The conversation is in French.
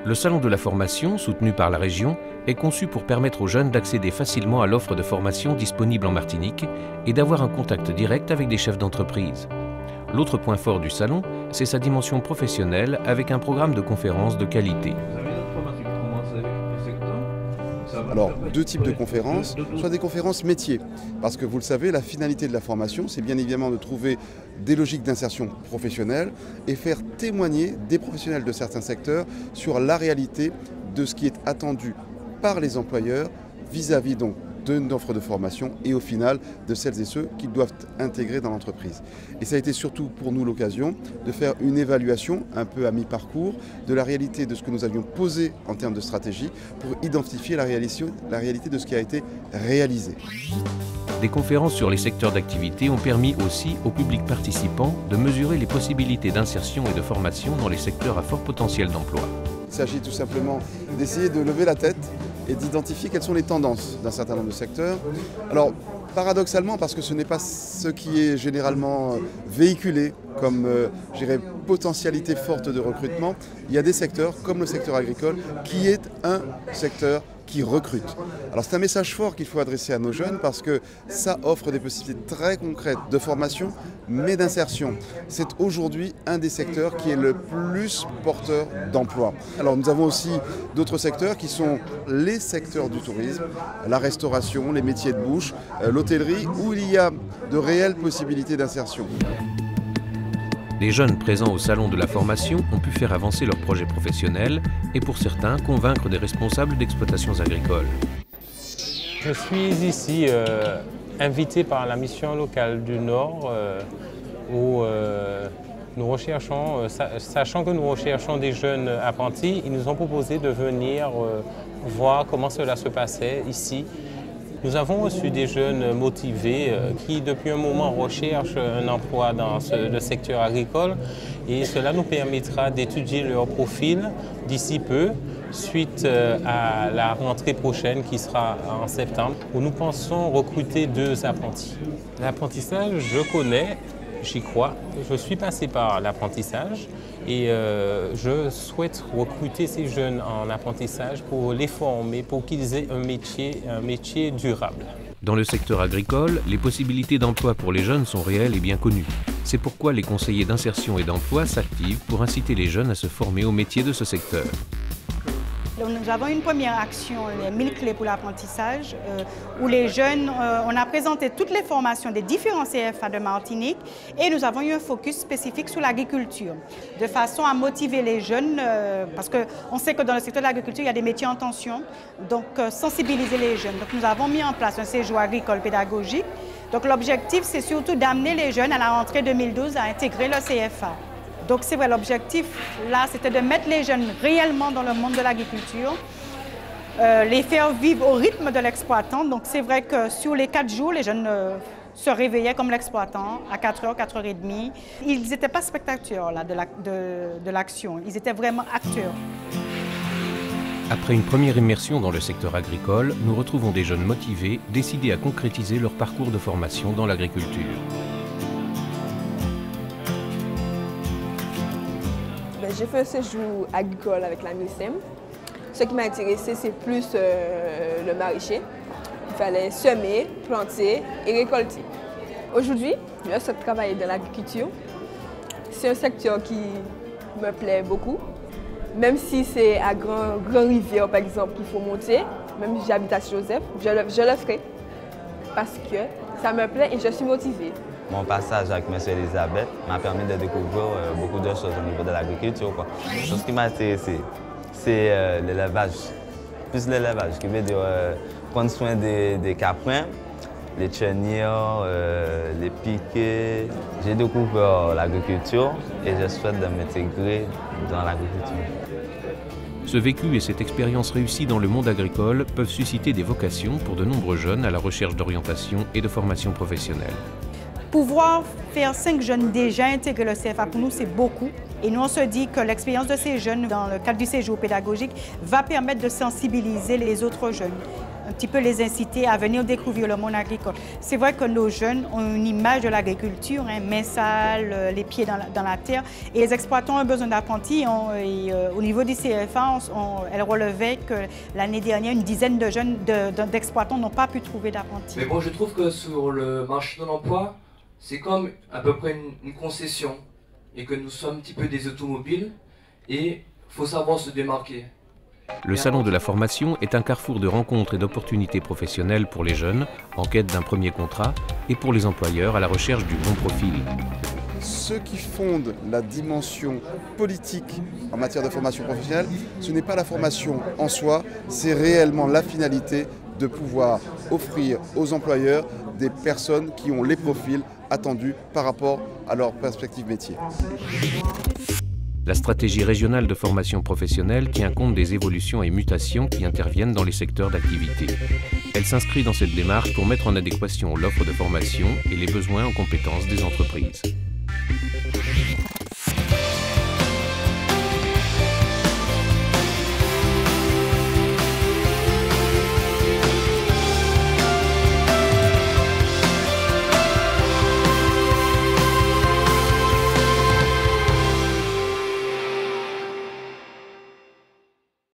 Le Salon de la formation, soutenu par la région, est conçu pour permettre aux jeunes d'accéder facilement à l'offre de formation disponible en Martinique et d'avoir un contact direct avec des chefs d'entreprise. L'autre point fort du salon, c'est sa dimension professionnelle avec un programme de conférences de qualité. Alors, deux types de conférences, soit des conférences métiers, parce que vous le savez, la finalité de la formation, c'est bien évidemment de trouver des logiques d'insertion professionnelle et faire témoigner des professionnels de certains secteurs sur la réalité de ce qui est attendu par les employeurs vis-à-vis donc d'une offre de formation et au final de celles et ceux qui doivent intégrer dans l'entreprise. Et ça a été surtout pour nous l'occasion de faire une évaluation un peu à mi-parcours de la réalité de ce que nous avions posé en termes de stratégie pour identifier la réalité de ce qui a été réalisé. Des conférences sur les secteurs d'activité ont permis aussi au public participant de mesurer les possibilités d'insertion et de formation dans les secteurs à fort potentiel d'emploi. Il s'agit tout simplement d'essayer de lever la tête et d'identifier quelles sont les tendances d'un certain nombre de secteurs. Alors, paradoxalement, parce que ce n'est pas ce qui est généralement véhiculé comme potentialité forte de recrutement, il y a des secteurs, comme le secteur agricole, qui est un secteur qui recrute. Alors c'est un message fort qu'il faut adresser à nos jeunes parce que ça offre des possibilités très concrètes de formation, mais d'insertion. C'est aujourd'hui un des secteurs qui est le plus porteur d'emploi. Alors nous avons aussi d'autres secteurs qui sont les secteurs du tourisme, la restauration, les métiers de bouche, l'hôtellerie, où il y a de réelles possibilités d'insertion. Les jeunes présents au Salon de la formation ont pu faire avancer leurs projets professionnels et pour certains convaincre des responsables d'exploitations agricoles. Je suis ici invité par la mission locale du Nord où nous recherchons, sachant que nous recherchons des jeunes apprentis, ils nous ont proposé de venir voir comment cela se passait ici. Nous avons reçu des jeunes motivés qui, depuis un moment, recherchent un emploi dans le secteur agricole et cela nous permettra d'étudier leur profil d'ici peu, suite à la rentrée prochaine qui sera en septembre, où nous pensons recruter 2 apprentis. L'apprentissage, je connais, j'y crois. Je suis passé par l'apprentissage et je souhaite recruter ces jeunes en apprentissage pour les former, pour qu'ils aient un métier durable. Dans le secteur agricole, les possibilités d'emploi pour les jeunes sont réelles et bien connues. C'est pourquoi les conseillers d'insertion et d'emploi s'activent pour inciter les jeunes à se former au métier de ce secteur. Donc, nous avons une première action, les 1000 clés pour l'apprentissage, où les jeunes, on a présenté toutes les formations des différents CFA de Martinique et nous avons eu un focus spécifique sur l'agriculture, de façon à motiver les jeunes, parce qu'on sait que dans le secteur de l'agriculture, il y a des métiers en tension, donc sensibiliser les jeunes. Donc nous avons mis en place un séjour agricole pédagogique. Donc l'objectif, c'est surtout d'amener les jeunes à la rentrée 2012 à intégrer le CFA. Donc c'est vrai, l'objectif là, c'était de mettre les jeunes réellement dans le monde de l'agriculture, les faire vivre au rythme de l'exploitant. Donc c'est vrai que sur les 4 jours, les jeunes se réveillaient comme l'exploitant à 4h, 4h30. Ils n'étaient pas spectateurs là, de l'action, ils étaient vraiment acteurs. Après une première immersion dans le secteur agricole, nous retrouvons des jeunes motivés, décidés à concrétiser leur parcours de formation dans l'agriculture. J'ai fait un séjour agricole avec la MISEM. Ce qui m'a intéressé, c'est plus le maraîcher. Il fallait semer, planter et récolter. Aujourd'hui, je souhaite travailler dans l'agriculture. C'est un secteur qui me plaît beaucoup. Même si c'est à Grand-Rivière, par exemple, qu'il faut monter, même si j'habite à Joseph, je le ferai. Parce que ça me plaît et je suis motivée. Mon passage avec M. Elisabeth m'a permis de découvrir beaucoup de choses au niveau de l'agriculture. Ce qui m'a intéressé, c'est l'élevage. Plus l'élevage, qui veut dire prendre soin des caprins, les chenilles, les piquets. J'ai découvert l'agriculture et je souhaite de m'intégrer dans l'agriculture. Ce vécu et cette expérience réussie dans le monde agricole peuvent susciter des vocations pour de nombreux jeunes à la recherche d'orientation et de formation professionnelle. Pouvoir faire 5 jeunes déjà intégrer le CFA, pour nous, c'est beaucoup. Et nous, on se dit que l'expérience de ces jeunes, dans le cadre du séjour pédagogique, va permettre de sensibiliser les autres jeunes. un petit peu les inciter à venir découvrir le monde agricole. C'est vrai que nos jeunes ont une image de l'agriculture, mains sales, les pieds dans la terre, et les exploitants ont besoin d'apprentis. Au niveau du CFA, elle relevait que l'année dernière, une dizaine de jeunes d'exploitants n'ont pas pu trouver d'apprentis. Mais bon, je trouve que sur le marché de l'emploi, c'est comme à peu près une concession, et que nous sommes un petit peu des automobiles, et il faut savoir se démarquer. Le Salon de la formation est un carrefour de rencontres et d'opportunités professionnelles pour les jeunes en quête d'un premier contrat et pour les employeurs à la recherche du bon profil. Ce qui fonde la dimension politique en matière de formation professionnelle, ce n'est pas la formation en soi, c'est réellement la finalité de pouvoir offrir aux employeurs des personnes qui ont les profils attendus par rapport à leur perspective métier. La stratégie régionale de formation professionnelle tient compte des évolutions et mutations qui interviennent dans les secteurs d'activité. Elle s'inscrit dans cette démarche pour mettre en adéquation l'offre de formation et les besoins en compétences des entreprises.